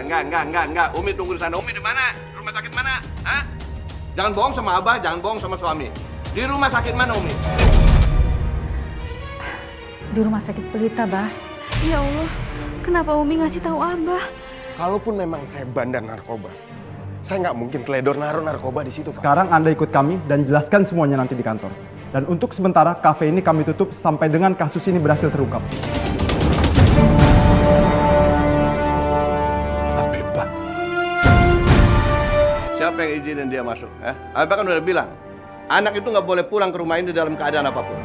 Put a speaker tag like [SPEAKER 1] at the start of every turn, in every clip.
[SPEAKER 1] Enggak. Umi tunggu di sana. Umi di mana? Rumah sakit mana? Hah? Jangan bohong sama Abah, jangan bohong sama suami. Di rumah sakit mana, Umi?
[SPEAKER 2] Di rumah sakit Pelita, Bah.
[SPEAKER 3] Ya Allah, kenapa Umi ngasih tahu Abah?
[SPEAKER 4] Kalaupun memang saya bandar narkoba, saya nggak mungkin teledor naruh narkoba di situ, Pak.
[SPEAKER 5] Sekarang Anda ikut kami dan jelaskan semuanya nanti di kantor. Dan untuk sementara, kafe ini kami tutup sampai dengan kasus ini berhasil terungkap.
[SPEAKER 1] Abah. Siapa yang izinin dia masuk? Abah kan udah bilang, anak itu nggak boleh pulang ke rumah ini dalam keadaan apapun.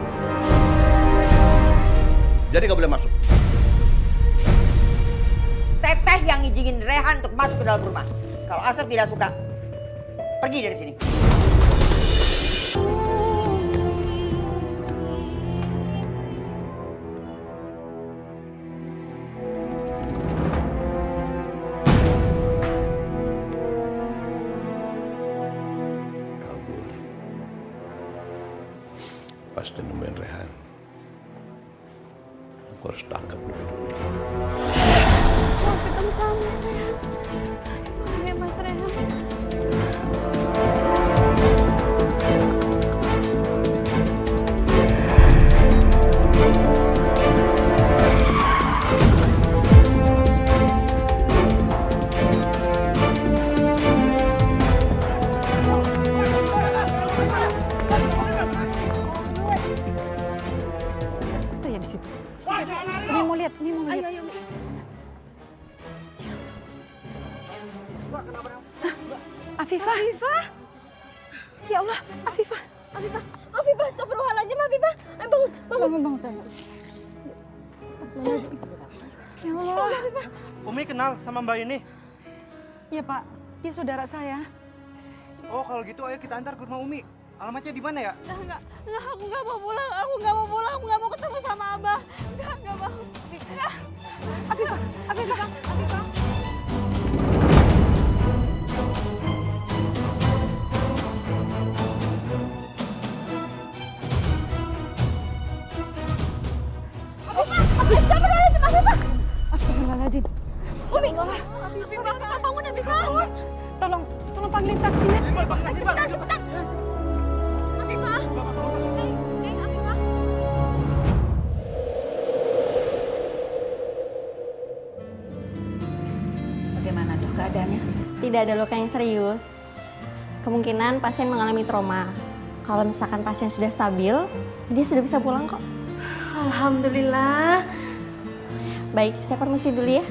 [SPEAKER 1] Jadi nggak boleh masuk.
[SPEAKER 6] Teteh yang izinin Rehan untuk masuk ke dalam rumah. Kalau Asep tidak suka, pergi dari sini.
[SPEAKER 1] Kabur. Pasti nemuin Rehan. Aku harus tangkap lebih dulu.
[SPEAKER 3] Harus ketemu sama Mas Rehan. Gimana ya Mas Rehan?
[SPEAKER 2] Itu ya di situ. Umi mau lihat, Umi mau lihat.
[SPEAKER 3] Ayo, Umi.
[SPEAKER 2] Afifah.
[SPEAKER 3] Afifah?
[SPEAKER 2] Ya Allah, Afifah.
[SPEAKER 3] Afifah, astagfirullahaladzim, Afifah. Bangun.
[SPEAKER 2] Bangun sayang. Astagfirullahaladzim. Ya Allah.
[SPEAKER 7] Umi kenal sama Mbak ini?
[SPEAKER 2] Iya Pak, dia saudara saya.
[SPEAKER 7] Oh kalau gitu ayo kita antar ke rumah Umi. Alamatnya di mana ya?
[SPEAKER 3] Enggak, aku nggak mau pulang. Aku nggak mau ketemu sama Abah. Nggak mau. Enggak. Afifah.
[SPEAKER 2] Astagfirullahaladzim.
[SPEAKER 3] Umi. Afifah, bangun, Afifah.
[SPEAKER 2] Tolong panggilin taksi ya.
[SPEAKER 3] Cepetan. Afifah. Afifah.
[SPEAKER 2] Bagaimana dok keadaannya?
[SPEAKER 8] Tidak ada luka yang serius. Kemungkinan pasien mengalami trauma. Kalau misalkan pasien sudah stabil, dia sudah bisa pulang kok.
[SPEAKER 3] Alhamdulillah.
[SPEAKER 8] Baik, saya permisi dulu ya.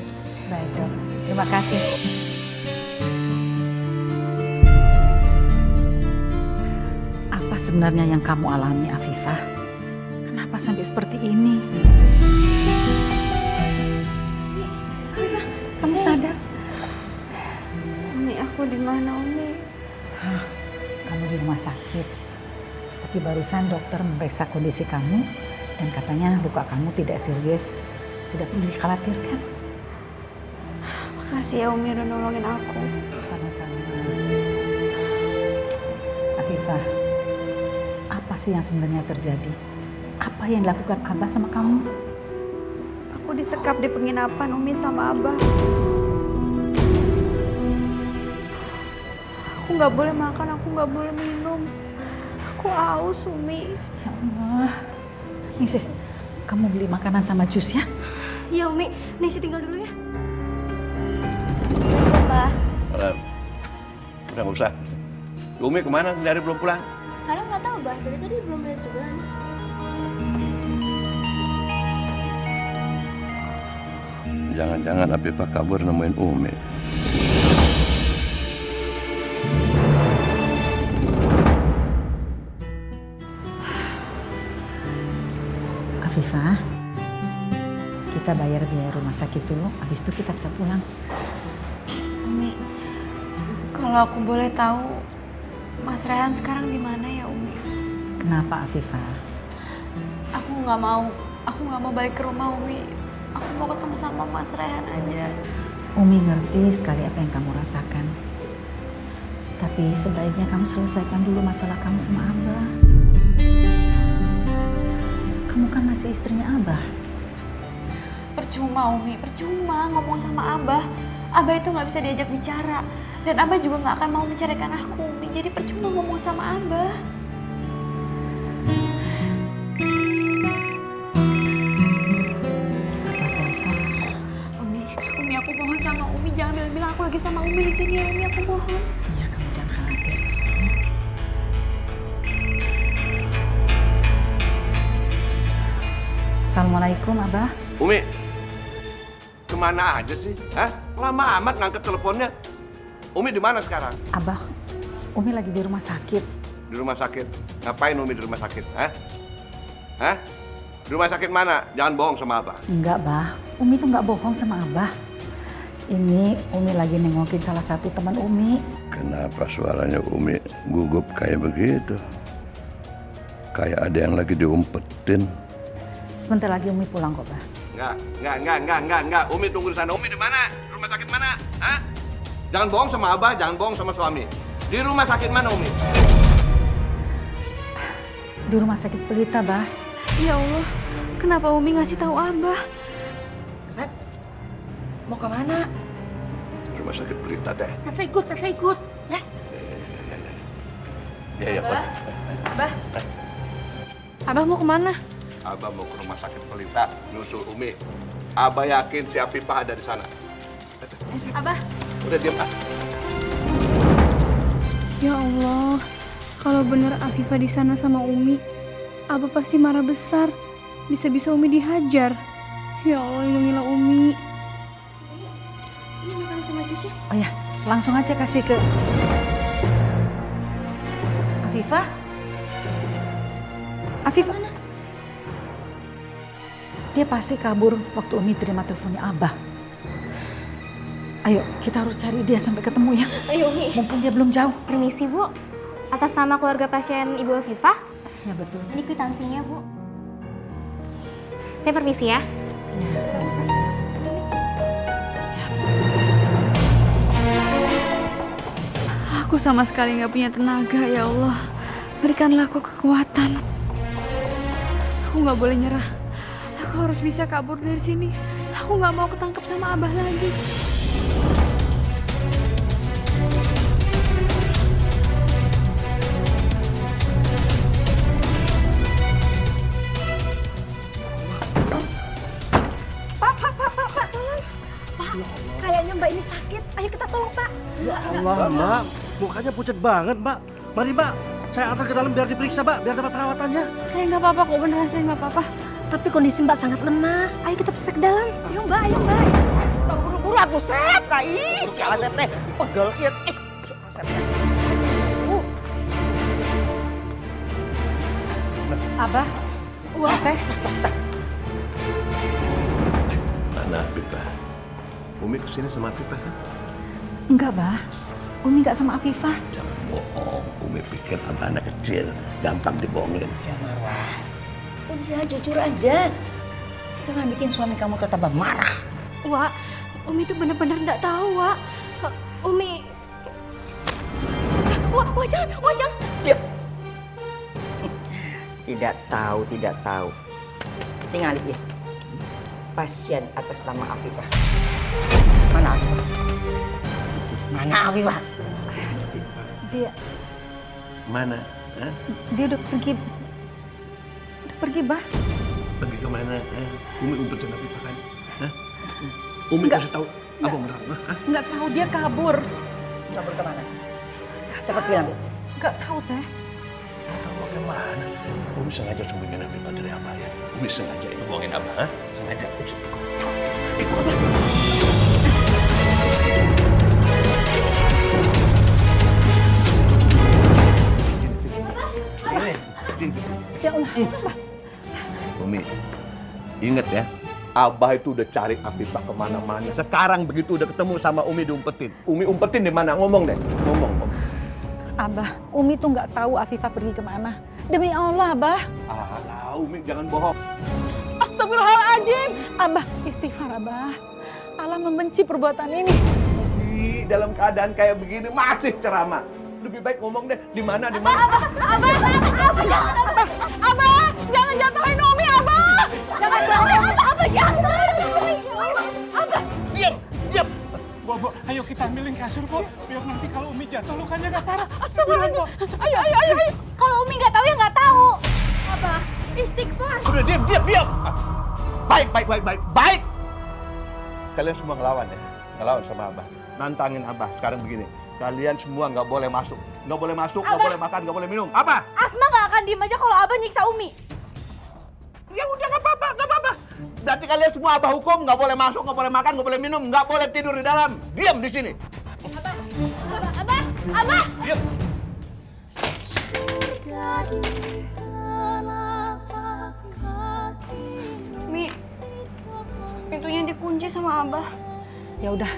[SPEAKER 2] Baik dok, terima kasih. Apa sebenarnya yang kamu alami, Afifah? Kenapa sampai seperti ini? Kamu sadar?
[SPEAKER 3] Umi, aku di mana, Umi?
[SPEAKER 2] Kamu di rumah sakit. Tapi barusan dokter memeriksa kondisi kamu dan katanya luka kamu tidak serius, tidak perlu dikhawatirkan.
[SPEAKER 3] Makasih ya Umi udah nolongin aku.
[SPEAKER 2] Sama-sama. Afifah, apa sih yang sebenarnya terjadi? Apa yang dilakukan Abah sama kamu?
[SPEAKER 3] Aku disekap di penginapan Umi sama Abah. Aku nggak boleh makan, aku nggak boleh minum. Aku haus, Umi.
[SPEAKER 2] Ya Allah. Nih kamu beli makanan sama jus ya?
[SPEAKER 3] Iya, Umi. Nisi tinggal dulu ya.
[SPEAKER 8] Mbak.
[SPEAKER 1] Udah nggak usah. Umi kemana? Dari belum pulang?
[SPEAKER 3] Karena nggak tahu, Bah. Dari tadi belum lihat juga.
[SPEAKER 1] Jangan-jangan Afifah kabur nemuin Umi.
[SPEAKER 2] Afifah, kita bayar biaya rumah sakit dulu, habis itu kita bisa pulang.
[SPEAKER 3] Umi, kalau aku boleh tahu, Mas Rehan sekarang di mana ya, Umi?
[SPEAKER 2] Kenapa Afifah?
[SPEAKER 3] Aku nggak mau balik ke rumah, Umi. Aku mau ketemu sama Mas Rehan aja.
[SPEAKER 2] Umi ngerti sekali apa yang kamu rasakan. Tapi sebaiknya kamu selesaikan dulu masalah kamu sama Abah. Kamu kan masih istrinya Abah.
[SPEAKER 3] Percuma, Umi. Percuma ngomong sama Abah. Abah itu nggak bisa diajak bicara. Dan Abah juga nggak akan mau menceraikan aku, Umi. Jadi percuma ngomong sama Abah. Umi aku mohon sama Umi, jangan bilang aku lagi sama Umi di sini ya, Umi, aku mohon.
[SPEAKER 2] Iya, kamu jangan khawatir. Assalamualaikum, Abah.
[SPEAKER 1] Umi, kemana aja sih? Hah? Lama amat ngangkat teleponnya. Umi di mana sekarang?
[SPEAKER 2] Abah, Umi lagi di rumah sakit.
[SPEAKER 1] Di rumah sakit. Ngapain Umi di rumah sakit? Hah? Hah? Di rumah sakit mana? Jangan bohong sama Abah.
[SPEAKER 2] Enggak, Bah. Umi tuh nggak bohong sama Abah. Ini Umi lagi nengokin salah satu teman Umi.
[SPEAKER 1] Kenapa suaranya Umi gugup kayak begitu? Kayak ada yang lagi diumpetin.
[SPEAKER 2] Sebentar lagi Umi pulang kok, Bah.
[SPEAKER 1] Enggak. Umi tunggu di sana. Umi di mana? Rumah sakit mana? Hah? Jangan bohong sama Abah, jangan bohong sama suami. Di rumah sakit mana, Umi?
[SPEAKER 2] Di rumah sakit Pelita, Bah.
[SPEAKER 3] Ya Allah, kenapa Umi ngasih tahu Abah?
[SPEAKER 6] Sep, mau kemana?
[SPEAKER 1] Rumah sakit Pelita, Teh.
[SPEAKER 6] Tante ikut. Ya.
[SPEAKER 1] Ya, Pak.
[SPEAKER 3] Abah. Abah mau kemana?
[SPEAKER 1] Abah mau ke rumah sakit Pelita, nyusul Umi. Abah yakin si Afifah ada di sana.
[SPEAKER 3] Abah.
[SPEAKER 1] Udah diam, ah.
[SPEAKER 3] Ya Allah, kalau benar Afifah di sana sama Umi, Abah pasti marah besar. Bisa-bisa Umi dihajar. Ya Allah, lindungilah Umi. Ini makan sama jusnya.
[SPEAKER 2] Oh ya, langsung aja kasih ke Afifah. Afifah mana? Dia pasti kabur waktu Umi terima teleponnya Abah. Ayo, kita harus cari dia sampai ketemu ya.
[SPEAKER 3] Ayo Umi.
[SPEAKER 2] Mumpung dia belum jauh.
[SPEAKER 9] Permisi Bu, atas nama keluarga pasien Ibu Afifah,
[SPEAKER 2] Ya betul.
[SPEAKER 9] ini kwitansinya Bu. Saya permisi ya.
[SPEAKER 2] Ya, terima kasih.
[SPEAKER 3] Aku sama sekali nggak punya tenaga, ya Allah. Berikanlah aku kekuatan. Aku nggak boleh nyerah. Aku harus bisa kabur dari sini. Aku nggak mau ketangkep sama Abah lagi.
[SPEAKER 9] Kayaknya Mbak ini sakit. Ayo kita tolong Pak.
[SPEAKER 7] Ya Allah, Mbak. Mukanya pucat banget, Mbak. Mari, Mbak. Saya antar ke dalam biar diperiksa, Mbak. Biar dapat perawatannya.
[SPEAKER 3] Saya nggak apa-apa kok, beneran saya nggak apa-apa.
[SPEAKER 9] Tapi kondisi Mbak sangat lemah. Ayo kita periksa ke dalam. Ayo Mbak, ayo Mbak.
[SPEAKER 6] Buru-buru atuh Sep. Nah, ih, si Asep teh pegel ieu. Si Asep teh.
[SPEAKER 2] Abah, uang teh.
[SPEAKER 1] Mana Afifah? Umi kesini sama Afifah kan?
[SPEAKER 2] Enggak, Bah. Umi enggak sama Afifah.
[SPEAKER 1] Jangan bohong. Umi pikir Abah anak kecil. Gampang dibohongin.
[SPEAKER 6] Ya Marwah. Udah jujur aja. Jangan bikin suami kamu tetap marah.
[SPEAKER 3] Wak, Umi itu benar-benar nggak tahu, Wak. Umi... Wak, jangan.
[SPEAKER 6] Diam. Tidak tahu. Tinggal ya. Pasien atas nama Afifah. Mana Afifah? Mana Afifah?
[SPEAKER 2] Dia
[SPEAKER 1] Mana? Hah?
[SPEAKER 2] dia udah pergi. Bah.
[SPEAKER 1] Pergi kemana? Umi umpetin Afifah kan? Hah? Umi
[SPEAKER 2] Enggak.
[SPEAKER 1] kasih tahu. Abang benar. Hah?
[SPEAKER 2] Enggak tahu dia kabur.
[SPEAKER 6] Kabur kemana? Cepat bilang.
[SPEAKER 2] Enggak tahu, Teh.
[SPEAKER 1] Nggak tahu bagaimana. Umi sengaja sembunyiin Afifah dari Abah ya? Umi sengaja ini bohongin Abah, ha? Sengaja. Ikut Abah.
[SPEAKER 2] Ya Allah.
[SPEAKER 1] Umi, ingat ya, Abah itu udah cari Afifah kemana-mana. Sekarang begitu udah ketemu sama Umi diumpetin. Umi umpetin di mana? Ngomong deh. Ngomong.
[SPEAKER 2] Abah, Umi tuh nggak tahu Afifah pergi kemana. Demi Allah, Abah.
[SPEAKER 1] Alah, Umi jangan bohong.
[SPEAKER 2] Astagfirullahaladzim. Abah, istighfar, Abah. Allah membenci perbuatan ini.
[SPEAKER 1] Umi, dalam keadaan kayak begini masih ceramah. Lebih baik ngomong deh, di mana?
[SPEAKER 3] Abah, jangan jatuhin Umi, Abah. Jangan jatuhin Abah, jangan.
[SPEAKER 1] Diam. Gua
[SPEAKER 10] Bu. Ayo kita ambilin kasur, Bu. Biar nanti kalau Umi jatuh lukanya nggak parah.
[SPEAKER 9] Astagfirullahaladzim. Ayo. Kalau Umi nggak tahu ya nggak tahu. Abah, istighfar.
[SPEAKER 1] Sudah, diam. Baik. Kalian semua ngelawan ya. Ngelawan sama Abah. Nantangin Abah. Sekarang begini. Kalian semua nggak boleh masuk. Nggak boleh masuk, nggak boleh makan, nggak boleh minum. Apa?
[SPEAKER 9] Asma nggak akan diem aja kalau Abah nyiksa Umi.
[SPEAKER 1] Ya udah nggak apa-apa. Berarti kalian semua Abah hukum, nggak boleh masuk, nggak boleh makan, nggak boleh minum, nggak boleh tidur di dalam. Diam di sini.
[SPEAKER 9] Abah.
[SPEAKER 1] Diam.
[SPEAKER 3] Mi, pintunya dikunci sama Abah.
[SPEAKER 2] Ya udah,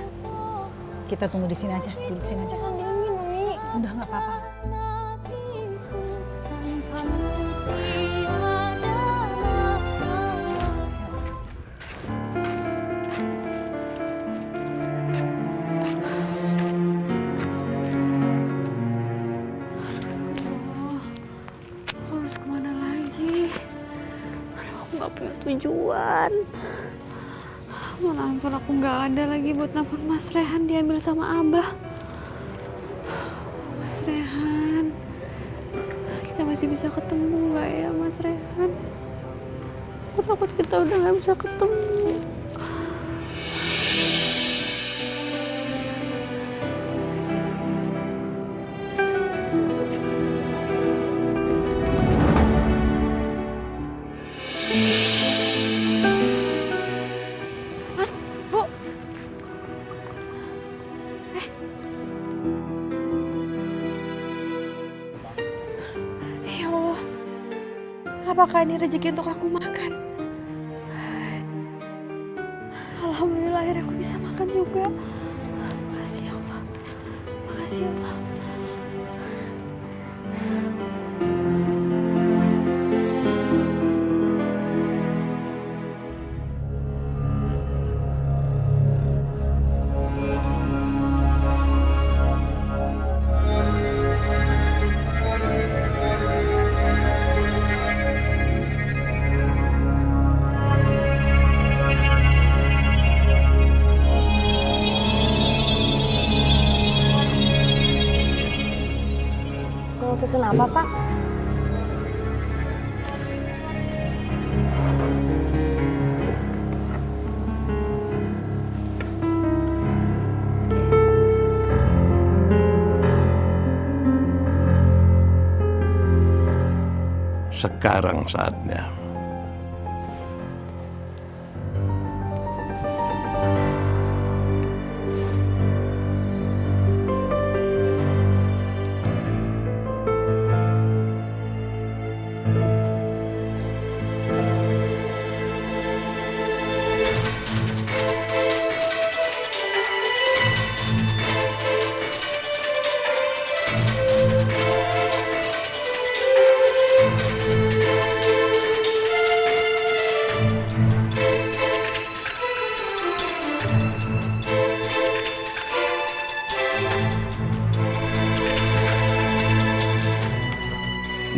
[SPEAKER 2] kita tunggu di sini aja, duduk sini aja.
[SPEAKER 9] Kan dingin, Umi.
[SPEAKER 2] Udah nggak apa-apa.
[SPEAKER 3] Harus kemana lagi? Aku nggak punya tujuan. Mana handphone aku nggak ada lagi buat nelfon Mas Rehan diambil sama Abah. Mas Rehan, kita masih bisa ketemu nggak ya Mas Rehan? Aku takut kita udah nggak bisa ketemu. Mas, Bu. Ya Allah, apakah ini rezeki untuk aku makan? Alhamdulillah akhirnya aku bisa makan juga. Makasih ya Allah. Makasih ya Allah.
[SPEAKER 9] Mau pesen apa, Pak?
[SPEAKER 1] Sekarang saatnya.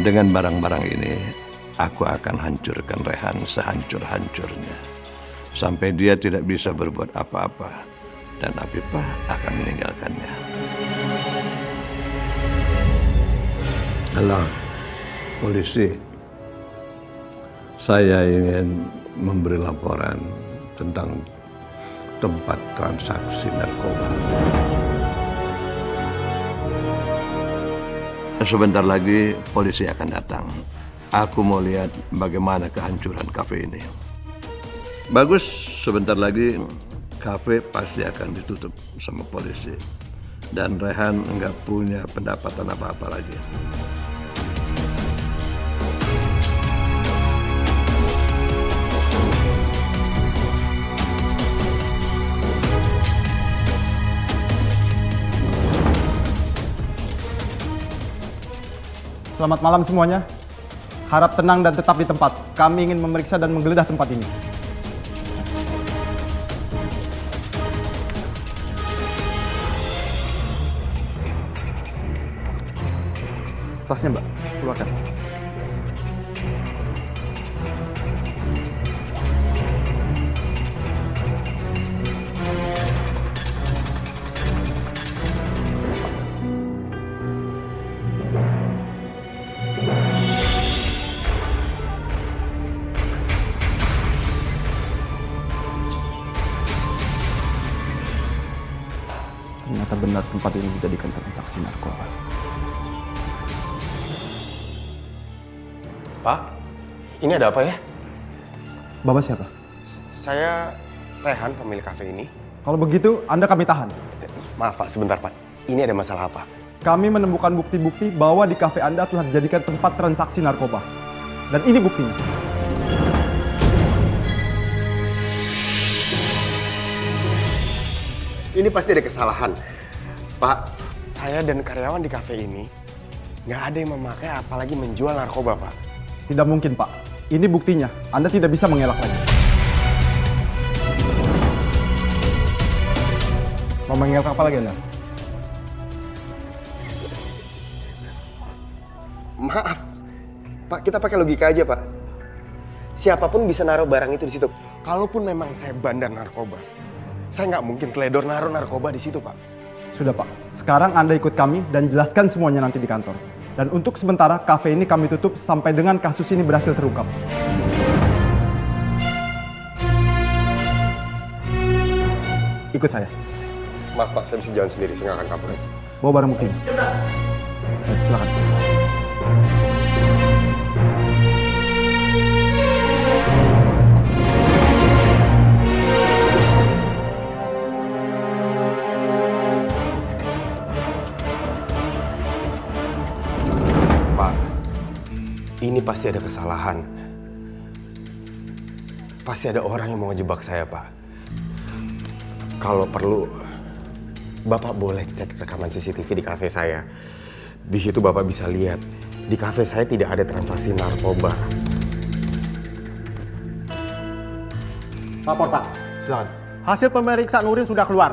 [SPEAKER 1] Dengan barang-barang ini, aku akan hancurkan Rehan sehancur-hancurnya. Sampai dia tidak bisa berbuat apa-apa. Dan Afifah akan meninggalkannya. Halo, polisi. Saya ingin memberi laporan tentang tempat transaksi narkoba. Sebentar lagi polisi akan datang. Aku mau lihat bagaimana kehancuran kafe ini. Bagus, sebentar lagi kafe pasti akan ditutup sama polisi. Dan Rehan nggak punya pendapatan apa-apa lagi.
[SPEAKER 5] Selamat malam semuanya. Harap tenang dan tetap di tempat. Kami ingin memeriksa dan menggeledah tempat ini. Tasnya, Mbak. Keluarkan. tempat ini dijadikan transaksi narkoba.
[SPEAKER 4] Pak, ini ada apa ya?
[SPEAKER 5] Bapak siapa?
[SPEAKER 4] Saya Rehan, pemilik kafe ini.
[SPEAKER 5] Kalau begitu, Anda kami tahan.
[SPEAKER 4] Maaf Pak, sebentar Pak. Ini ada masalah apa?
[SPEAKER 5] Kami menemukan bukti-bukti bahwa di kafe Anda telah dijadikan tempat transaksi narkoba. Dan ini buktinya.
[SPEAKER 4] Ini pasti ada kesalahan. Pak, saya dan karyawan di kafe ini nggak ada yang memakai apalagi menjual narkoba, Pak.
[SPEAKER 5] Tidak mungkin, Pak. Ini buktinya. Anda tidak bisa mengelak lagi. Mau mengelak apa lagi Anda?
[SPEAKER 4] Maaf, Pak, kita pakai logika aja, Pak. Siapapun bisa naruh barang itu di situ. Kalaupun memang saya bandar narkoba, saya nggak mungkin teledor naruh narkoba di situ, Pak.
[SPEAKER 5] Sudah, Pak. Sekarang Anda ikut kami dan jelaskan semuanya nanti di kantor. Dan untuk sementara, kafe ini kami tutup sampai dengan kasus ini berhasil terungkap. Ikut saya.
[SPEAKER 4] Maaf, Pak, saya bisa jalan sendiri, saya nggak akan kabur.
[SPEAKER 5] Bawa barang bukti. Baik, silakan.
[SPEAKER 4] Pak, ini pasti ada kesalahan. Pasti ada orang yang mau ngejebak saya, Pak. Kalau perlu, Bapak boleh cek rekaman CCTV di kafe saya. Di situ Bapak bisa lihat, di kafe saya tidak ada transaksi narkoba.
[SPEAKER 7] Lapor Pak, silakan. Hasil pemeriksaan urin sudah keluar.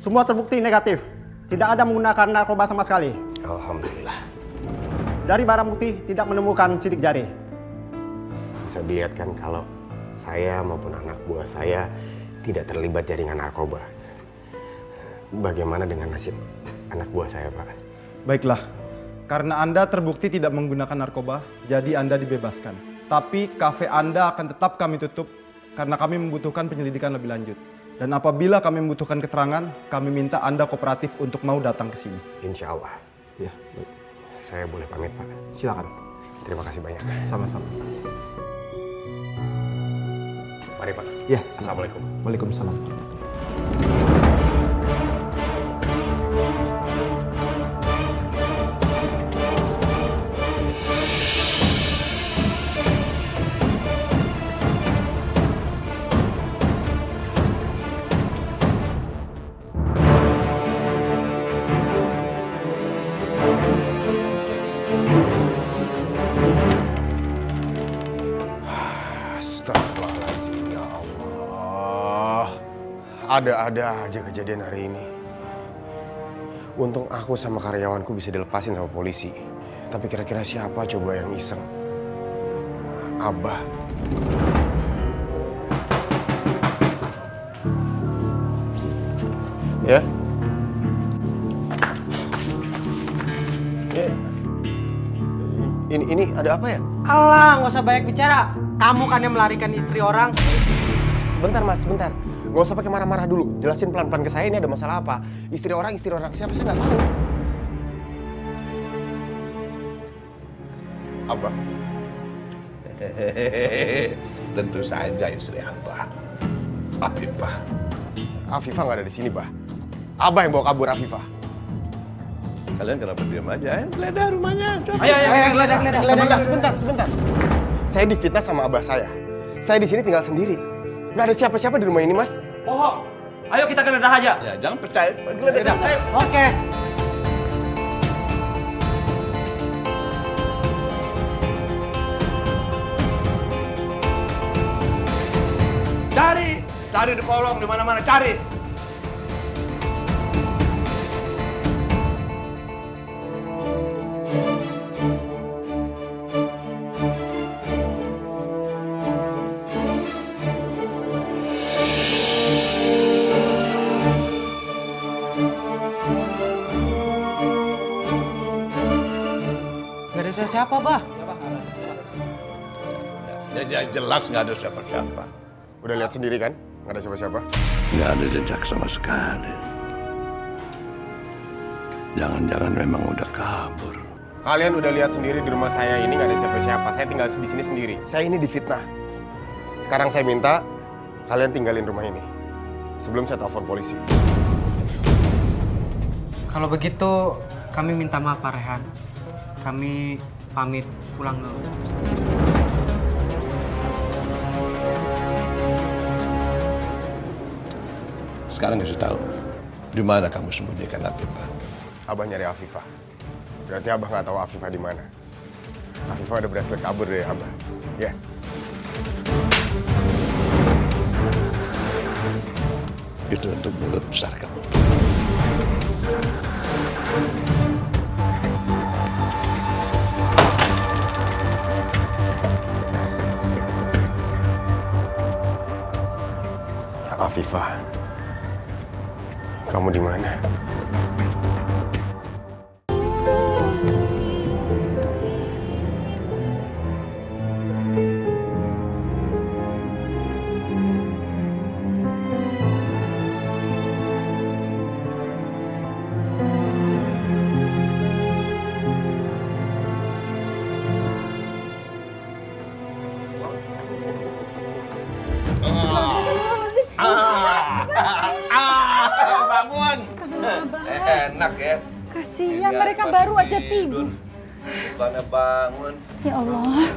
[SPEAKER 7] Semua terbukti negatif. Tidak ada menggunakan narkoba sama sekali.
[SPEAKER 4] Alhamdulillah.
[SPEAKER 7] Dari barang bukti tidak menemukan sidik jari.
[SPEAKER 4] Bisa dilihat kan kalau saya maupun anak buah saya tidak terlibat jaringan narkoba. Bagaimana dengan nasib anak buah saya, Pak?
[SPEAKER 5] Baiklah, karena Anda terbukti tidak menggunakan narkoba, jadi Anda dibebaskan. Tapi kafe Anda akan tetap kami tutup karena kami membutuhkan penyelidikan lebih lanjut. Dan apabila kami membutuhkan keterangan, kami minta Anda kooperatif untuk mau datang ke sini.
[SPEAKER 4] Insya Allah.
[SPEAKER 5] Ya, baik.
[SPEAKER 4] Saya boleh pamit, Pak?
[SPEAKER 5] Silakan.
[SPEAKER 4] Terima kasih banyak.
[SPEAKER 5] Sama-sama.
[SPEAKER 4] Mari, Pak.
[SPEAKER 5] Ya,
[SPEAKER 4] Assalamualaikum.
[SPEAKER 5] Waalaikumsalam.
[SPEAKER 4] Astagfirullahaladzim, ya Allah. Ada-ada aja kejadian hari ini. Untung aku sama karyawanku bisa dilepasin sama polisi. Tapi kira-kira siapa coba yang iseng? Abah. Ya? Ini ada apa ya?
[SPEAKER 7] Alah, nggak usah banyak bicara. Kamu kan yang melarikan istri orang.
[SPEAKER 4] Sebentar, Mas, sebentar. Nggak usah pakai marah-marah dulu. Jelasin pelan-pelan ke saya ini ada masalah apa. Istri orang siapa saya nggak tahu. Abah.
[SPEAKER 1] Tentu saja istri Abah. Afifah.
[SPEAKER 4] Afifah nggak ada di sini, Bah. Abah yang bawa kabur Afifah.
[SPEAKER 1] Kalian kenapa diam aja? Geledah rumahnya.
[SPEAKER 7] Ayo, geledah.
[SPEAKER 4] Sebentar. Saya difitnah sama abah saya. Saya di sini tinggal sendiri. Nggak ada siapa-siapa di rumah ini, Mas.
[SPEAKER 7] Bohong. Ayo kita geledah aja.
[SPEAKER 1] Ya, jangan percaya. Geledah.
[SPEAKER 7] Ayo. Oke.
[SPEAKER 1] Cari di kolong di mana-mana, cari.
[SPEAKER 7] Gak ada siapa, Bah.
[SPEAKER 1] Ya, jelas nggak ada siapa-siapa.
[SPEAKER 4] Udah lihat sendiri kan? Nggak ada siapa-siapa.
[SPEAKER 1] Nggak ada jejak sama sekali. Jangan-jangan memang udah kabur.
[SPEAKER 4] Kalian udah lihat sendiri di rumah saya ini nggak ada siapa-siapa. Saya tinggal di sini sendiri. Saya ini difitnah. Sekarang saya minta kalian tinggalin rumah ini sebelum saya telepon polisi.
[SPEAKER 11] Kalau begitu, kami minta maaf Pak Rehan. Kami pamit pulang dulu.
[SPEAKER 1] Sekarang kasih tahu, di mana kamu sembunyikan Afifah?
[SPEAKER 4] Abah nyari Afifah. Berarti Abah nggak tahu Afifah di mana. Afifah udah berhasil kabur dari Abah. Ya.
[SPEAKER 1] Itu untuk mulut besar kamu.
[SPEAKER 4] Afifah, kamu di mana?
[SPEAKER 1] Bangun. Enak ya.
[SPEAKER 2] Kasihan mereka baru aja tidur.
[SPEAKER 1] Bukannya bangun.
[SPEAKER 2] Ya Allah.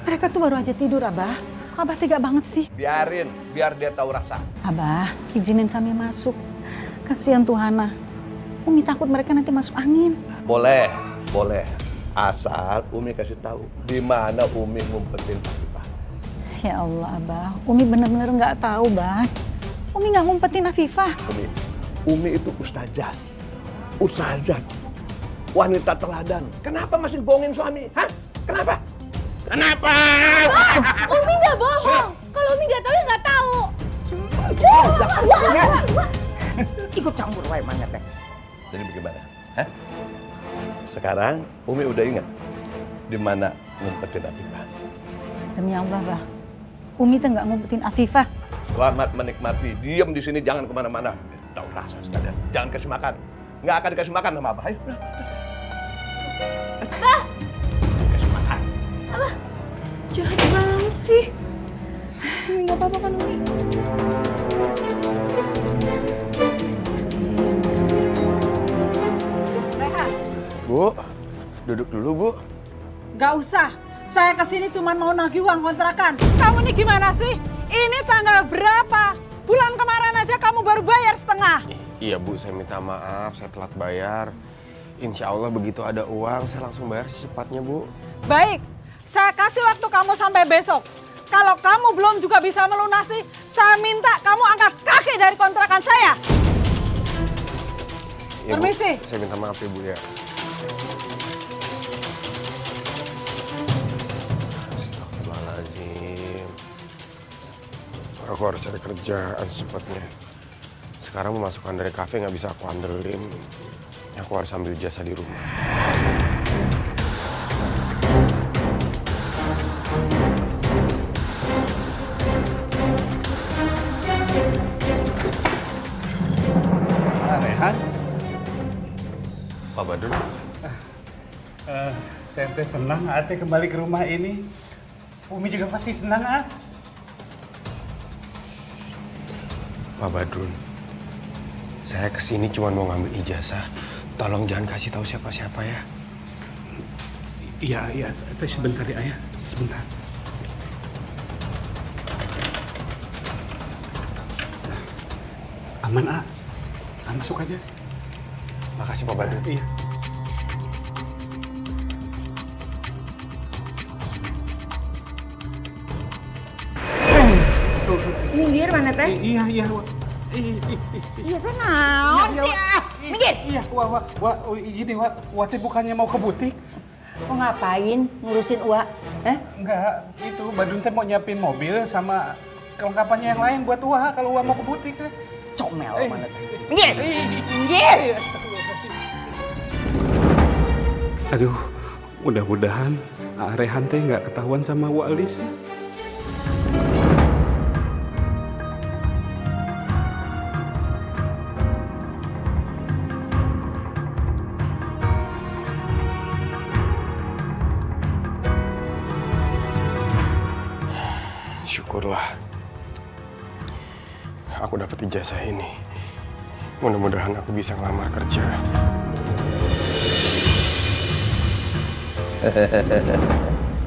[SPEAKER 2] Mereka tuh baru aja tidur, Abah. Kok Abah tega banget sih?
[SPEAKER 1] Biarin, biar dia tahu rasa.
[SPEAKER 2] Abah, izinin kami masuk. Kasihan tuh Hana. Umi takut mereka nanti masuk angin.
[SPEAKER 1] Boleh, boleh. Asal Umi kasih tahu di mana Umi ngumpetin Afifah.
[SPEAKER 2] Ya Allah, Abah. Umi bener-bener nggak tahu, Bah. Umi nggak ngumpetin Afifah.
[SPEAKER 1] Umi itu ustazah. Ustazah. Wanita teladan. Kenapa masih bohongin suami? Hah? Kenapa? Kenapa?
[SPEAKER 9] Umi nggak bohong. Kalau Umi nggak tahu ya nggak tahu.
[SPEAKER 6] Ikut campur wae mana teh.
[SPEAKER 1] Jadi bagaimana? Hah? Sekarang Umi udah ingat di mana ngumpetin Afifah.
[SPEAKER 2] Demi Allah, Bah. Umi tuh nggak ngumpetin Afifah.
[SPEAKER 1] Selamat menikmati. Diam di sini, jangan kemana-mana. Tahu rasa sekalian. Jangan kasih makan. Nggak akan dikasih makan sama Abah. Ayo.
[SPEAKER 9] Bah!
[SPEAKER 1] Kasih makan.
[SPEAKER 9] Abah, jahat banget sih. Umi nggak apa-apa kan, Umi?
[SPEAKER 12] Rehan,
[SPEAKER 4] Bu, duduk dulu, Bu.
[SPEAKER 12] gak usah. Saya kesini cuma mau nagih uang kontrakan. Kamu ini gimana sih? Ini tanggal berapa? Bulan kemarin aja kamu baru bayar setengah.
[SPEAKER 4] Iya, Bu, saya minta maaf, saya telat bayar. Insya Allah begitu ada uang, saya langsung bayar secepatnya, Bu.
[SPEAKER 12] Baik, saya kasih waktu kamu sampai besok. Kalau kamu belum juga bisa melunasi, saya minta kamu angkat kaki dari kontrakan saya.
[SPEAKER 4] Ya, Bu,
[SPEAKER 12] Permisi.
[SPEAKER 4] saya minta maaf ya, Bu, ya. Astagfirullahaladzim. Aku harus cari kerjaan secepatnya. Sekarang pemasukan dari kafe nggak bisa aku andelin. Aku harus ambil jasa di rumah.
[SPEAKER 10] Rehan,
[SPEAKER 4] Pak Badun,
[SPEAKER 10] saya teh senang Ate kembali ke rumah ini. Umi juga pasti senang, ah.
[SPEAKER 4] Pak Badrun, saya kesini cuma mau ngambil ijazah. Tolong jangan kasih tahu siapa-siapa ya.
[SPEAKER 10] Iya, iya. Teh sebentar ya, Ayah. Sebentar. Aman, ah. Masuk aja.
[SPEAKER 4] Makasih, Pak Badrun.
[SPEAKER 10] Iya.
[SPEAKER 6] Minggir mana teh?
[SPEAKER 10] Iya, iya.
[SPEAKER 6] Iya kan naon sih ah. Minggir.
[SPEAKER 10] Iya, gini, Wati bukannya mau ke butik.
[SPEAKER 6] Mau ngapain ngurusin Uwa?
[SPEAKER 10] Enggak, itu Badun teh mau nyiapin mobil sama kelengkapannya yang lain buat Wah kalau Wah mau ke butik.
[SPEAKER 6] Comel mana teh. Minggir. Minggir.
[SPEAKER 10] Aduh, mudah-mudahan Rehan teh nggak ketahuan sama Walis.
[SPEAKER 4] Syukurlah aku dapat ijazah ini. Mudah-mudahan aku bisa ngelamar kerja.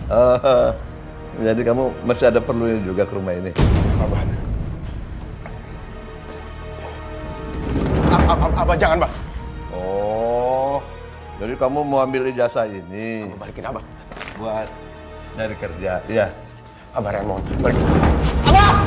[SPEAKER 1] Oh, jadi kamu masih ada perlunya juga ke rumah ini?
[SPEAKER 4] Abah. Abah jangan, Bah.
[SPEAKER 1] Oh, jadi kamu mau ambil ijazah ini?
[SPEAKER 4] Abah balikin, Abah.
[SPEAKER 1] Buat nyari kerja, iya.
[SPEAKER 4] Abah Rehan mohon, balikin. Abah!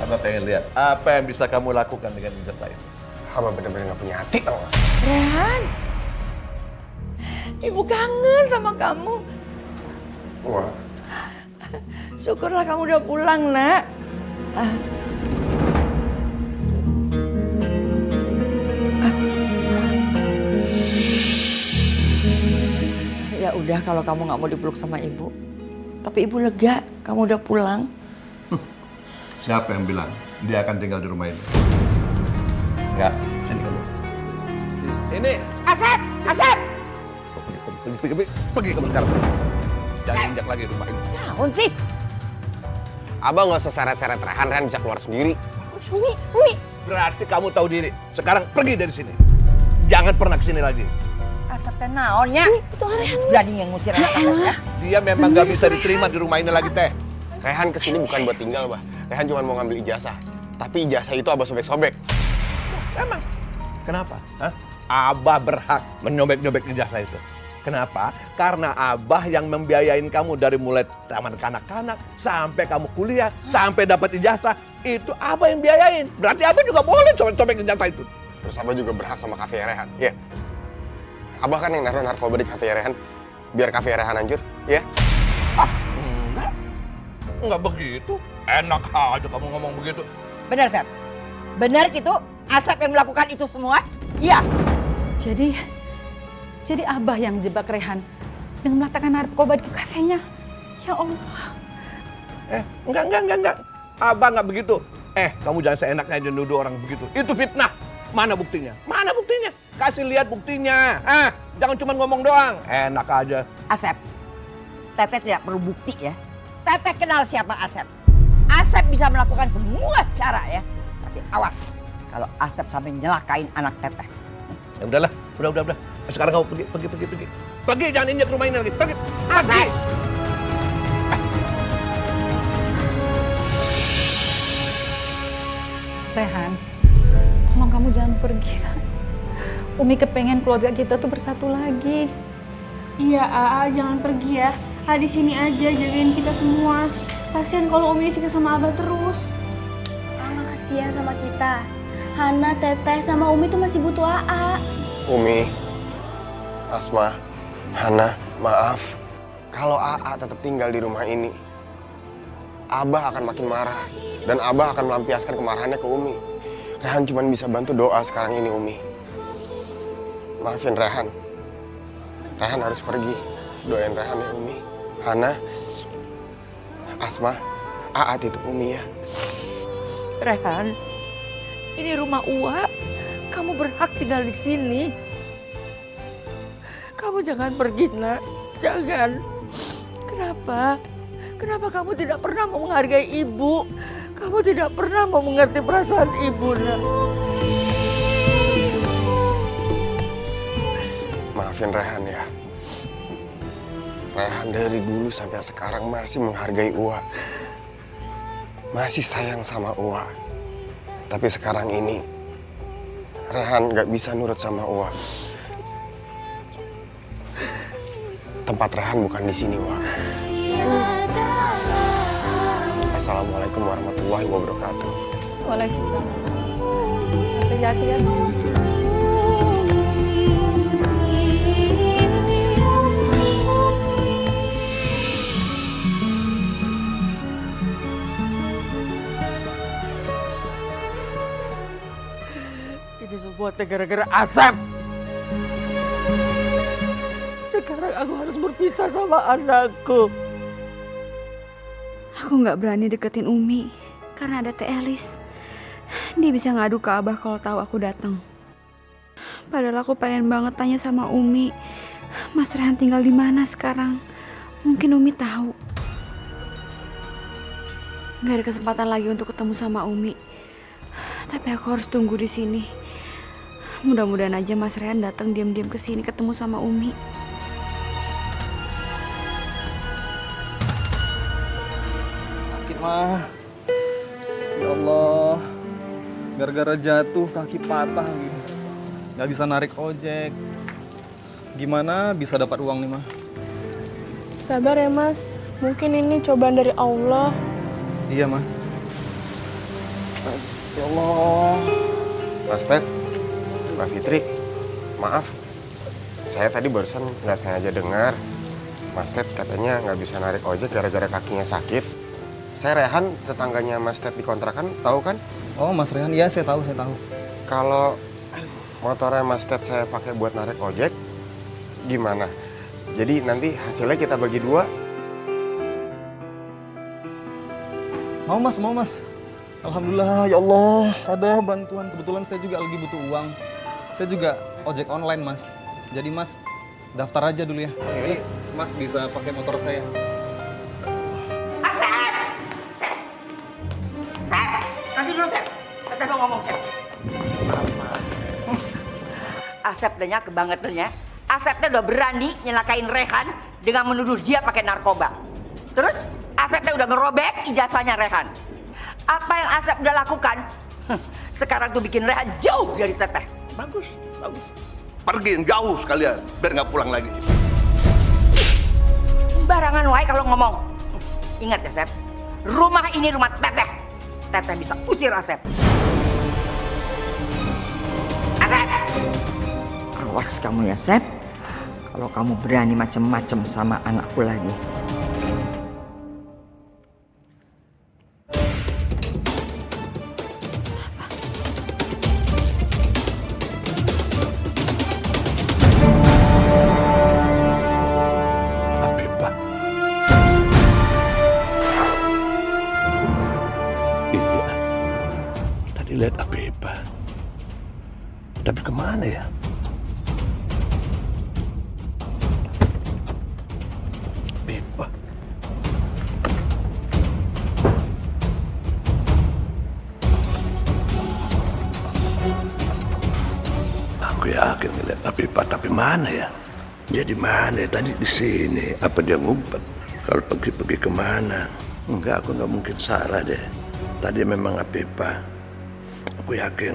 [SPEAKER 1] Abah pengen lihat apa yang bisa kamu lakukan dengan ijazah ini.
[SPEAKER 4] Abah benar-benar gak punya hati, tau gak?
[SPEAKER 6] Rehan, ibu kangen sama kamu.
[SPEAKER 4] Wah.
[SPEAKER 6] Syukurlah kamu udah pulang, nak. Ya udah kalau kamu nggak mau dipeluk sama ibu. Tapi ibu lega, kamu udah pulang.
[SPEAKER 1] Siapa yang bilang dia akan tinggal di rumah ini? Enggak, sini kamu. Ini.
[SPEAKER 6] Asep, Asep.
[SPEAKER 1] Pergi kamu sekarang. Jangan injak lagi rumah ini.
[SPEAKER 6] Naon sih?
[SPEAKER 4] Abah nggak usah seret-seret Rehan, Rehan bisa keluar sendiri.
[SPEAKER 6] Umi.
[SPEAKER 1] Berarti kamu tahu diri. Sekarang pergi dari sini. Jangan pernah kesini lagi.
[SPEAKER 6] Asep teh naonnya? Itu Rehan. Berani yang ngusir anak-anaknya.
[SPEAKER 1] Dia memang nggak bisa diterima di rumah ini lagi, Teh.
[SPEAKER 4] Rehan kesini bukan buat tinggal, Bah. Rehan cuma mau ngambil ijazah. Tapi ijazah itu Abah sobek-sobek.
[SPEAKER 1] Emang? Kenapa? Hah? Abah berhak menyobek-nyobek ijazah itu. Kenapa? Karena Abah yang membiayain kamu dari mulai taman kanak-kanak sampai kamu kuliah, sampai dapat ijazah, itu Abah yang biayain. Berarti Abah juga boleh sobek-sobek ijazah itu.
[SPEAKER 4] Terus Abah juga berhak sama kafe Rehan, ya? Abah kan yang naruh narkoba di kafe Rehan, biar kafe Rehan hancur, ya?
[SPEAKER 1] Enggak begitu. Enak aja kamu ngomong begitu.
[SPEAKER 6] Benar, Sep. Benar gitu? Asep yang melakukan itu semua? Iya.
[SPEAKER 2] Jadi Abah yang jebak Rehan dengan meletakkan narkoba di kafenya. Ya Allah.
[SPEAKER 1] Enggak. Abah enggak begitu. Kamu jangan seenaknya aja nuduh orang begitu. Itu fitnah. Mana buktinya? Kasih lihat buktinya. Jangan cuma ngomong doang. Enak aja.
[SPEAKER 6] Asep, Teteh tidak perlu bukti ya. Teteh kenal siapa Asep. Asep bisa melakukan semua cara ya. Tapi awas kalau Asep sampai nyelakain anak Teteh.
[SPEAKER 1] Ya udahlah, udah. Sekarang kamu pergi. Pergi, jangan injak rumah ini lagi. Pergi.
[SPEAKER 6] Asep!
[SPEAKER 2] Rehan, tolong kamu jangan pergi. Umi kepengen keluarga kita tuh bersatu lagi.
[SPEAKER 9] Iya, Aa, jangan pergi ya. Aa di sini aja jagain kita semua. Kasian kalau Umi disiksa sama Abah terus. Aa kasihan sama kita. Hana, Teteh, sama Umi tuh masih butuh Aa.
[SPEAKER 4] Umi, Asma, Hana, maaf. Kalau Aa tetap tinggal di rumah ini, Abah akan makin marah. Dan Abah akan melampiaskan kemarahannya ke Umi. Rehan cuma bisa bantu doa sekarang ini, Umi. Maafin Rehan. Rehan harus pergi. Doain Rehan ya, Umi. Hana, Asma, Aa titip Umi ya.
[SPEAKER 6] Rehan, ini rumah Uwa. Kamu berhak tinggal di sini. Kamu jangan pergi, nak. Jangan. Kenapa? Kenapa kamu tidak pernah mau menghargai ibu? Kamu tidak pernah mau mengerti perasaan ibu, nak.
[SPEAKER 4] Maafin Rehan ya. Rehan dari dulu sampai sekarang masih menghargai Uwa. Masih sayang sama Uwa. Tapi sekarang ini, Rehan gak bisa nurut sama Uwa. Tempat Rehan bukan di sini, Uwa. Assalamualaikum warahmatullahi wabarakatuh.
[SPEAKER 2] Waalaikumsalam. Hati-hati ya.
[SPEAKER 6] Ini semua gara-gara Asep. Sekarang aku harus berpisah sama anakku.
[SPEAKER 3] Aku nggak berani deketin Umi karena ada Teh Elis. Dia bisa ngadu ke Abah kalau tahu aku datang. Padahal aku pengen banget tanya sama Umi, Mas Rehan tinggal di mana sekarang. Mungkin Umi tahu. Gak ada kesempatan lagi untuk ketemu sama Umi. Tapi aku harus tunggu di sini. Mudah-mudahan aja Mas Rehan datang diam-diam ke sini ketemu sama Umi.
[SPEAKER 5] Sakit mah. Ya Allah. Gara-gara jatuh kaki patah gitu. Gak bisa narik ojek. Gimana bisa dapat uang nih mah?
[SPEAKER 9] Sabar ya Mas, mungkin ini cobaan dari Allah.
[SPEAKER 5] Iya mah. Ya Allah.
[SPEAKER 4] Mas Ted, Mbak Fitri, maaf. Saya tadi barusan nggak sengaja dengar Mas Ted katanya nggak bisa narik ojek gara-gara kakinya sakit. Saya Rehan, tetangganya Mas Ted di kontrakan, tahu kan?
[SPEAKER 5] Oh Mas Rehan, iya saya tahu.
[SPEAKER 4] Kalau motornya Mas Ted saya pakai buat narik ojek, gimana? Jadi nanti hasilnya kita bagi 2.
[SPEAKER 5] Mau mas. Alhamdulillah, ya Allah, ada bantuan. Kebetulan saya juga lagi butuh uang. Saya juga ojek online mas. Jadi mas daftar aja dulu ya. Jadi mas bisa pakai motor saya.
[SPEAKER 6] Sep, nanti dulu Sep. Teteh mau ngomong Sep. Asep tanya kebangetannya. Asep udah berani nyelakain Rehan dengan menuduh dia pakai narkoba. Terus Asep udah ngerobek ijazahnya Rehan. Apa yang Asep udah lakukan? Sekarang tuh bikin Rehan jauh dari Teteh.
[SPEAKER 1] Bagus. Pergi jauh sekalian, biar nggak pulang lagi.
[SPEAKER 6] Barangan wae kalau ngomong. Ingat ya Sep, rumah ini rumah Teteh. Teteh bisa usir Asep. Asep! Awas kamu ya Sep, kalau kamu berani macem-macem sama anakku lagi.
[SPEAKER 1] Lihat Abeba. Tapi kemana ya? Abeba. Aku yakin ngeliat Abeba, tapi mana ya? Dia di mana? Tadi di sini. Apa dia ngumpet? Kalau pergi kemana? Enggak, aku nggak mungkin salah deh. Tadi memang Abeba. Aku yakin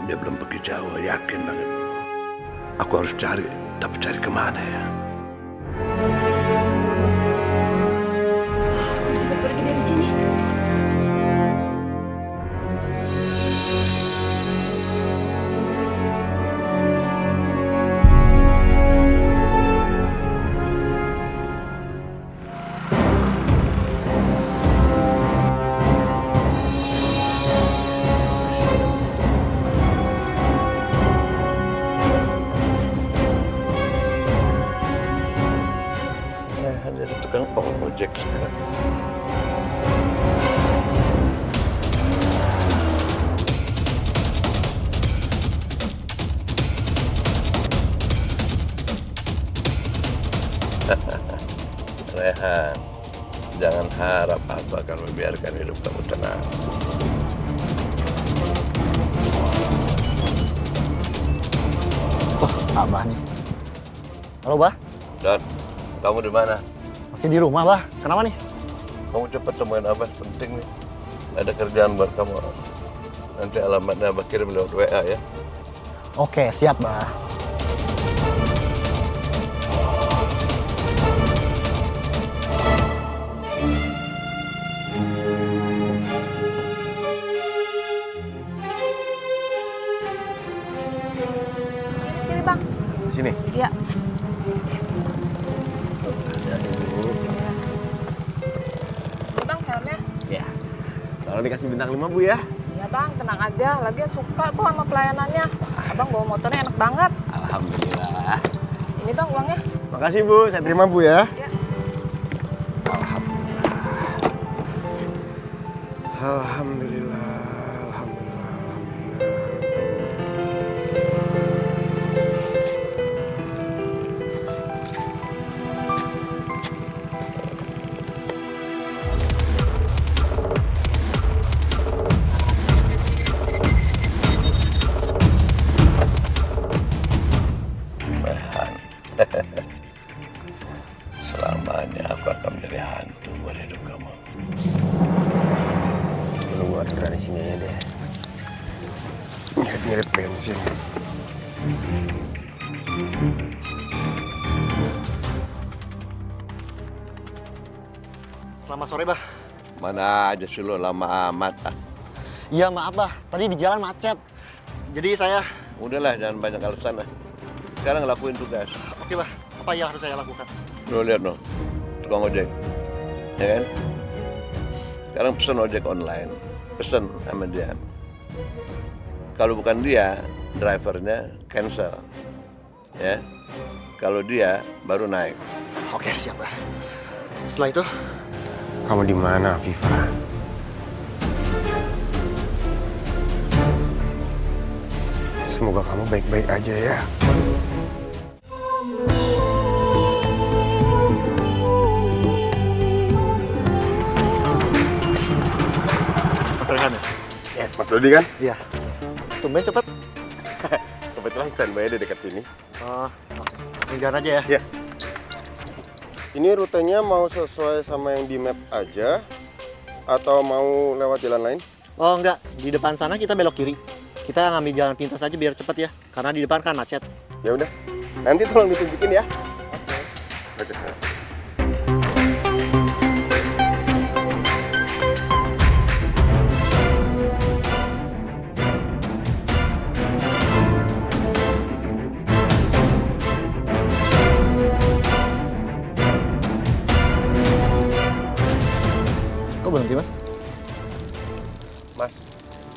[SPEAKER 1] dia belum pergi jauh, yakin banget. Aku harus cari, tapi cari kemana ya?
[SPEAKER 3] Aku harus cepat pergi dari sini.
[SPEAKER 1] Jadi tukang ojek sekarang. Rehan, jangan harap apa kalau biarkan hidup kamu tenang.
[SPEAKER 7] Oh, Abah nih. Halo, Bah.
[SPEAKER 1] Dan kamu di mana?
[SPEAKER 7] Masih di rumah, Bah. Kenapa nih?
[SPEAKER 1] Kamu cepat temuin Abah, penting nih. Ada kerjaan buat kamu. Nanti alamatnya Abah kirim lewat WA ya.
[SPEAKER 7] Oke, siap, Bah.
[SPEAKER 9] Ini Bang.
[SPEAKER 4] Sini.
[SPEAKER 9] Iya. Bang, helmnya.
[SPEAKER 4] Ya. Tolong dikasih bintang 5, Bu ya.
[SPEAKER 9] Iya Bang, tenang aja. Lagian suka kok sama pelayanannya. Abang bawa motornya enak banget.
[SPEAKER 4] Alhamdulillah.
[SPEAKER 9] Ini Bang uangnya.
[SPEAKER 4] Makasih Bu, saya terima Bu ya.
[SPEAKER 9] Iya.
[SPEAKER 4] Alhamdulillah. Alhamdulillah. Iya deh. Ngirit-ngirit bensin.
[SPEAKER 7] Selamat sore, Bah.
[SPEAKER 1] Mana aja sih lo lama amat.
[SPEAKER 7] Iya, maaf, Bah. Tadi di jalan macet. Jadi saya...
[SPEAKER 1] Udahlah, jangan banyak alasan lah. Sekarang ngelakuin tugas.
[SPEAKER 7] Oke, Bah. Apa yang harus saya lakukan?
[SPEAKER 1] Lo lihat no, tukang ojek. Ya kan? Sekarang pesen ojek online. Pesen sama dia. Kalau bukan dia, drivernya cancel. Ya. Kalau dia, baru naik.
[SPEAKER 7] Oke, siap, Bah. Setelah itu...
[SPEAKER 4] Kamu di mana, Viva? Semoga kamu baik-baik aja ya.
[SPEAKER 7] Mas Rehan ya?
[SPEAKER 4] Ya, Mas Dodi kan?
[SPEAKER 7] Iya. Tumben cepet.
[SPEAKER 4] Kebetulan standby di dekat sini.
[SPEAKER 7] Oh, oke. Jalan aja ya?
[SPEAKER 4] Iya. Ini rutenya mau sesuai sama yang di map aja atau mau lewat jalan lain?
[SPEAKER 7] Oh enggak, di depan sana kita belok kiri. Kita ngambil jalan pintas aja biar cepet ya, karena di depan kan macet.
[SPEAKER 4] Ya udah, nanti tolong ditunjukin ya. Oke.
[SPEAKER 7] Kok berhenti, Mas?
[SPEAKER 4] Mas,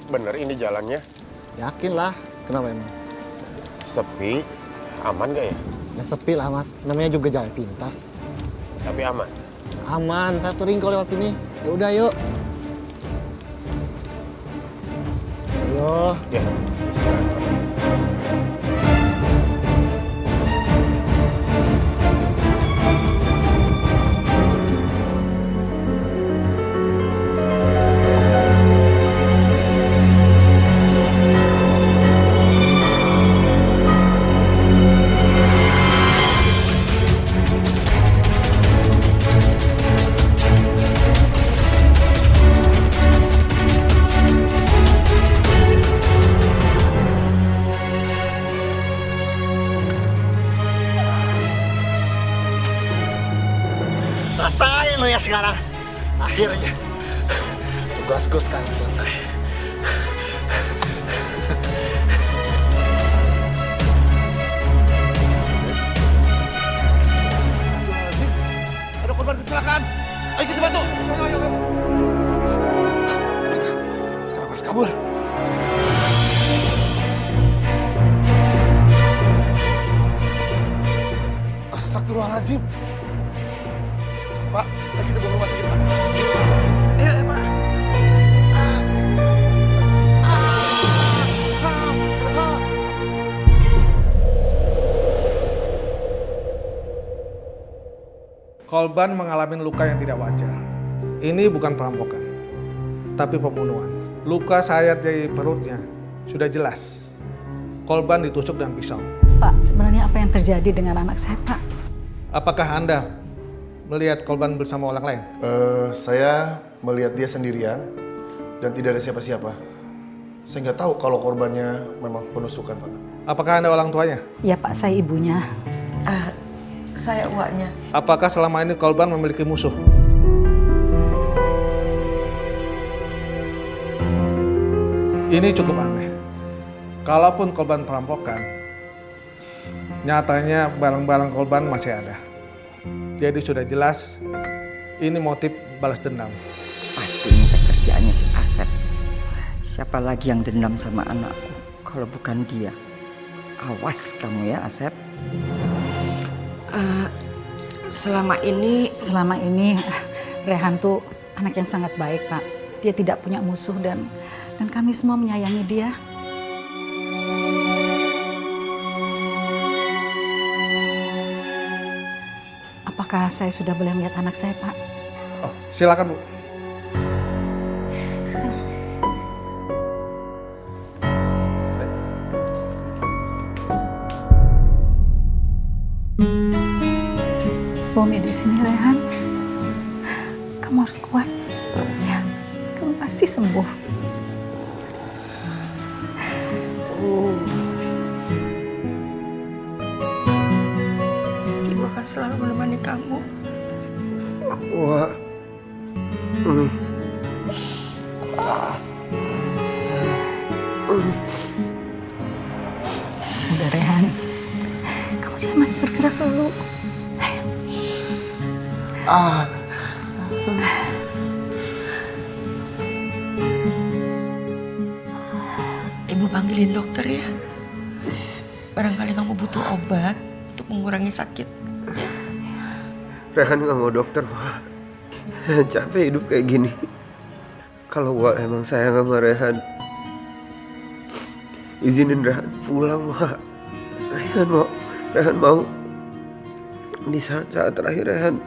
[SPEAKER 4] bener ini jalannya?
[SPEAKER 7] Yakin lah. Kenapa emang?
[SPEAKER 4] Sepi, aman gak ya?
[SPEAKER 7] Ya sepi lah, Mas. Namanya juga jalan pintas.
[SPEAKER 4] Tapi aman?
[SPEAKER 7] Aman, saya sering kok lewat sini. Ya udah, yuk. Ayo.
[SPEAKER 4] Ya.
[SPEAKER 7] Rasain lo ya sekarang. Akhirnya tugasku sekarang selesai. Ada korban kecelakaan. Ayo kita bantu. Ayo. Sekarang harus kabur. Astagfirullahaladzim. Pak, lagi kita bawa rumah sakit, Pak. Iya, Pak.
[SPEAKER 13] Korban mengalami luka yang tidak wajar. Ini bukan perampokan, tapi pembunuhan. Luka sayat di perutnya sudah jelas. Korban ditusuk dengan pisau.
[SPEAKER 2] Pak, sebenarnya apa yang terjadi dengan anak saya, Pak?
[SPEAKER 13] Apakah Anda melihat korban bersama orang lain?
[SPEAKER 14] Saya melihat dia sendirian dan tidak ada siapa-siapa. Saya nggak tahu kalau korbannya memang penusukan, Pak.
[SPEAKER 13] Apakah Anda orang tuanya?
[SPEAKER 2] Iya, Pak, saya ibunya.
[SPEAKER 6] Saya uaknya.
[SPEAKER 13] Apakah selama ini korban memiliki musuh? Ini cukup aneh. Kalaupun korban perampokan, nyatanya barang-barang korban masih ada. Jadi sudah jelas, ini motif balas dendam.
[SPEAKER 6] Pasti ini pekerjaannya si Asep. Siapa lagi yang dendam sama anakku kalau bukan dia? Awas kamu ya, Asep.
[SPEAKER 2] Selama ini Rehan tuh anak yang sangat baik, Pak. Dia tidak punya musuh dan kami semua menyayangi dia. Apakah saya sudah boleh melihat anak saya, Pak?
[SPEAKER 13] Oh, silakan, Bu.
[SPEAKER 2] Bumi di sini, Rehan. Kamu harus kuat. Ya, kamu pasti sembuh.
[SPEAKER 6] Ibu akan selalu menemani kamu.
[SPEAKER 4] Wah.
[SPEAKER 2] Udah Rehan, kamu jangan bergerak dulu.
[SPEAKER 6] Ibu panggilin dokter ya. Barangkali kamu butuh obat untuk mengurangi sakit. Ya.
[SPEAKER 4] Rehan nggak mau dokter, Wak. Capek hidup kayak gini. Kalau Wak emang sayang sama Rehan, izinin Rehan pulang, Wak. Rehan mau di saat-saat terakhir Rehan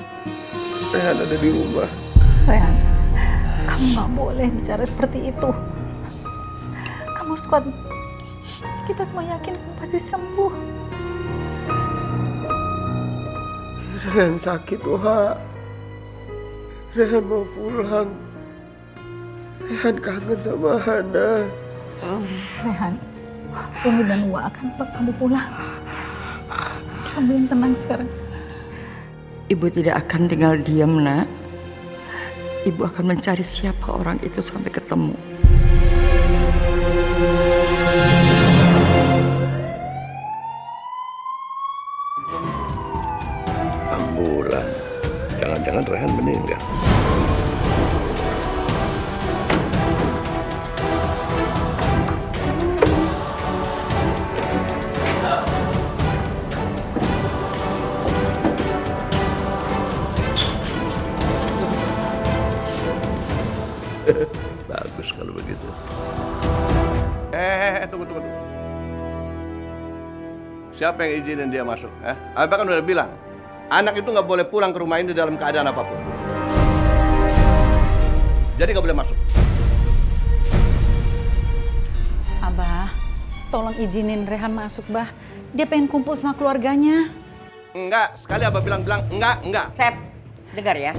[SPEAKER 4] ada di rumah.
[SPEAKER 2] Rehan, kamu nggak boleh bicara seperti itu. Kamu harus kuat. Kita semua yakin kamu pasti sembuh.
[SPEAKER 4] Rehan sakit, Wak. Rehan mau pulang. Rehan kangen sama Hana.
[SPEAKER 2] Rehan, Umi dan Wa akan bawa kamu pulang. Kamu yang tenang sekarang.
[SPEAKER 6] Ibu tidak akan tinggal diam, Nak. Ibu akan mencari siapa orang itu sampai ketemu.
[SPEAKER 1] Ambulan. Jangan-jangan Rehan meninggal. Bagus kalau begitu. Tunggu. Siapa yang izinin dia masuk? Abah kan udah bilang, anak itu nggak boleh pulang ke rumah ini dalam keadaan apapun. Jadi nggak boleh masuk.
[SPEAKER 2] Abah, tolong izinin Rehan masuk, Bah. Dia pengen kumpul sama keluarganya.
[SPEAKER 1] Enggak, sekali Abah bilang enggak.
[SPEAKER 6] Sep, dengar ya.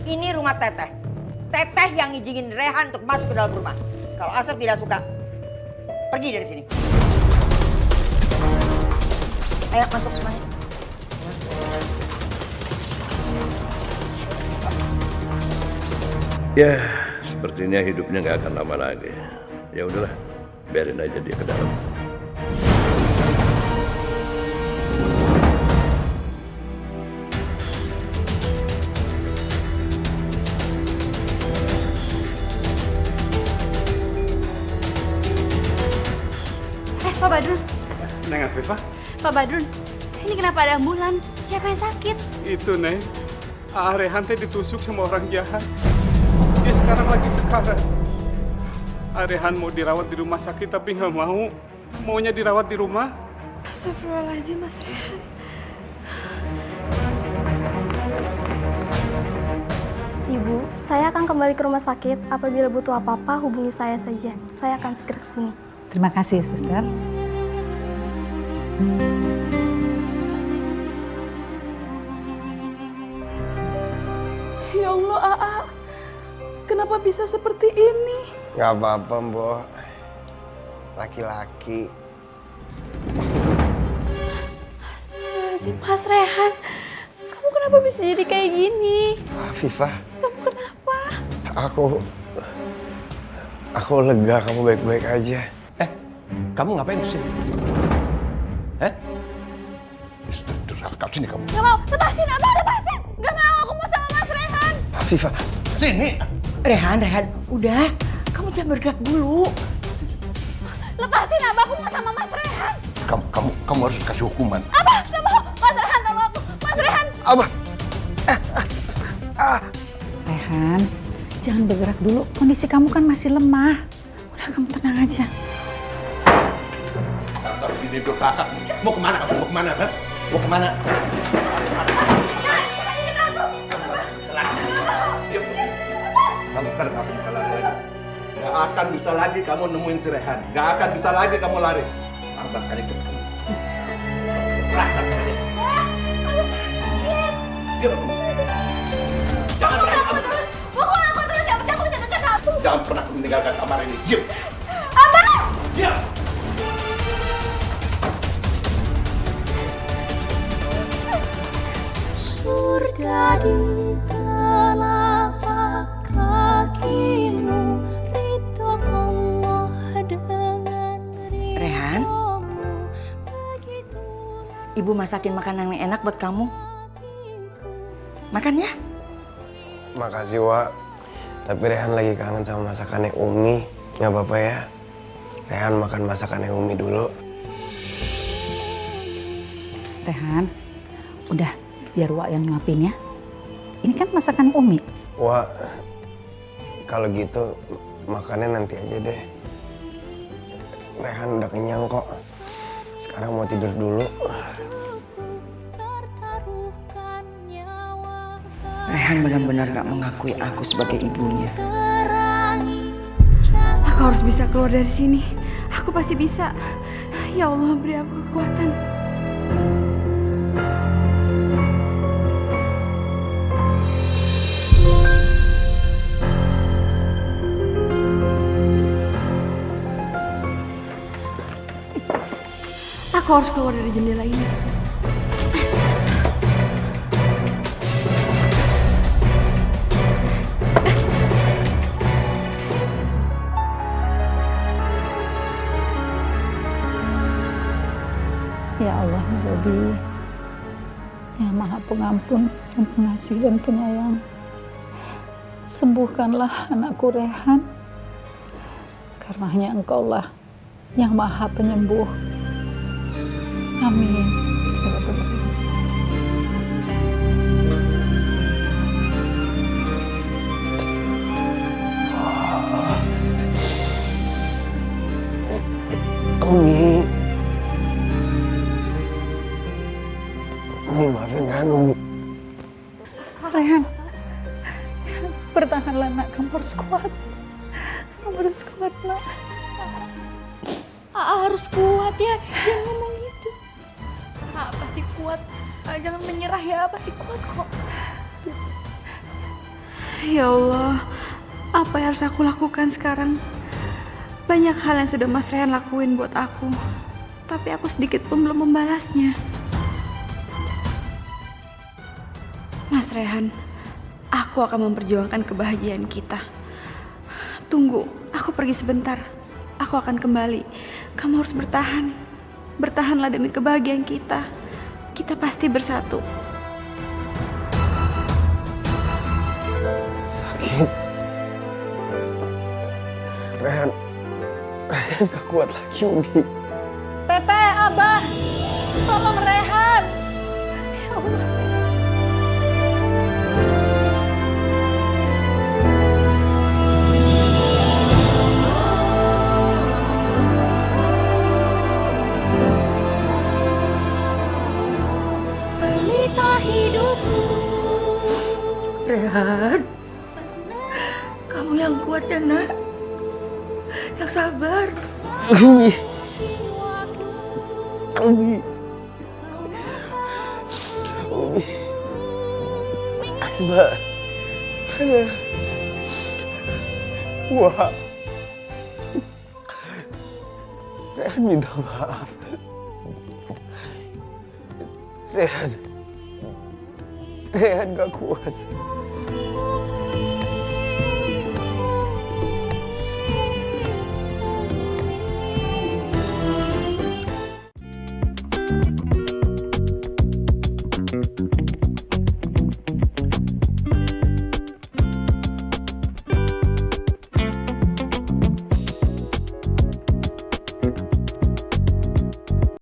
[SPEAKER 6] Ini rumah Teteh. Teteh yang izinin Rehan untuk masuk ke dalam rumah. Kalau Asep tidak suka, pergi dari sini. Ayo masuk semuanya.
[SPEAKER 1] Ya, sepertinya hidupnya nggak akan lama lagi. Ya udahlah, biarin aja dia ke dalam.
[SPEAKER 3] Pak Badrun.
[SPEAKER 10] Neng Afifah,
[SPEAKER 3] Pak Badrun, ini kenapa ada ambulan? Siapa yang sakit?
[SPEAKER 10] itu Neng. Rehan teh ditusuk sama orang jahat. Dia sekarang lagi sekarat. Rehan mau dirawat di rumah sakit tapi nggak mau. Maunya dirawat di rumah.
[SPEAKER 3] Astagfirullahaladzim, Mas Rehan.
[SPEAKER 9] Ibu, saya akan kembali ke rumah sakit. Apabila butuh apa-apa, hubungi saya saja. Saya akan segera ke sini.
[SPEAKER 2] Terima kasih, Suster.
[SPEAKER 3] Ya Allah, Aa. Kenapa bisa seperti ini?
[SPEAKER 4] Gak apa-apa, Mbok. Laki-laki.
[SPEAKER 3] Astagfirullahaladzim, Mas Rehan. Kamu kenapa bisa jadi kayak gini?
[SPEAKER 4] Afifah.
[SPEAKER 3] Kamu kenapa?
[SPEAKER 4] Aku lega kamu baik-baik aja.
[SPEAKER 1] Kamu ngapain di sini? Kau sini kamu.
[SPEAKER 3] Gak mau, lepasin, Abah, lepasin. Gak mau, aku mau sama Mas Rehan.
[SPEAKER 4] Afifah.
[SPEAKER 1] Sini.
[SPEAKER 6] Rehan, udah. Kamu jangan bergerak dulu.
[SPEAKER 3] Lepasin, Abah, aku mau sama Mas Rehan.
[SPEAKER 1] Kamu harus kasih hukuman.
[SPEAKER 3] Abah, gak mau. Mas Rehan, tolong aku. Mas Rehan.
[SPEAKER 4] Abah.
[SPEAKER 2] Rehan, jangan bergerak dulu. Kondisi kamu kan masih lemah. Udah, kamu tenang aja.
[SPEAKER 1] Dasar ini durhaka. Mau kemana kamu? Mau kemana, kan? Mau kemana? Kamu sekarang gak bisa lari lagi. Gak akan bisa lagi kamu nemuin si Rehan. Gak akan bisa lagi kamu lari. Abah kan ikut kamu. Rasa sekali. Jangan pernah kamu.
[SPEAKER 3] Pukul aku terus, aku bisa dekat kamu.
[SPEAKER 1] Jangan pernah meninggalkan kamar ini. Diam.
[SPEAKER 3] Abah!
[SPEAKER 1] Diam.
[SPEAKER 6] Ibu masakin makanan yang enak buat kamu. Makan ya.
[SPEAKER 4] Makasih, Wak. Tapi Rehan lagi kangen sama masakannya Umi. Nggak apa-apa ya. Rehan makan masakannya Umi dulu.
[SPEAKER 2] Rehan, udah biar Wak yang nyuapin ya. Ini kan masakan Umi.
[SPEAKER 4] Wak, kalau gitu makannya nanti aja deh. Rehan udah kenyang kok. Sekarang mau tidur dulu.
[SPEAKER 6] Rehan benar-benar gak mengakui aku sebagai ibunya.
[SPEAKER 3] Aku harus bisa keluar dari sini. Aku pasti bisa. Ya Allah, beri aku kekuatan. Aku harus keluar dari jendela ini.
[SPEAKER 2] Ya Allah ya Rabbi, yang Maha Pengampun, yang Pengasih dan Penyayang, sembuhkanlah anakku Rehan, karena hanya Engkaulah yang Maha Penyembuh. Amin.
[SPEAKER 4] Umi. Umi, maafin Rehan, Umi.
[SPEAKER 2] Rehan, bertahanlah nak, kamu harus kuat. Kamu harus kuat nak.
[SPEAKER 9] Harus kuat ya, jangan ngomong gitu. Pasti kuat. Jangan menyerah ya, pasti kuat kok.
[SPEAKER 3] Ya Allah, apa yang harus aku lakukan sekarang? Banyak hal yang sudah Mas Rehan lakuin buat aku, tapi aku sedikit pun belum membalasnya. Mas Rehan, aku akan memperjuangkan kebahagiaan kita. Tunggu, aku pergi sebentar. Aku akan kembali. Kamu harus bertahan. Bertahanlah demi kebahagiaan kita. Kita pasti bersatu.
[SPEAKER 4] Sakit. Rehan gak kuat lagi, Umi.
[SPEAKER 12] Teteh, Abah, tolong Rehan. Ya Allah.
[SPEAKER 9] Pelita hidupku.
[SPEAKER 3] Rehan, kamu yang kuat ya nak, yang sabar.
[SPEAKER 4] Umi. Umi. Umi. Asma. Wah. Rehan minta maaf. Rehan gak kuat.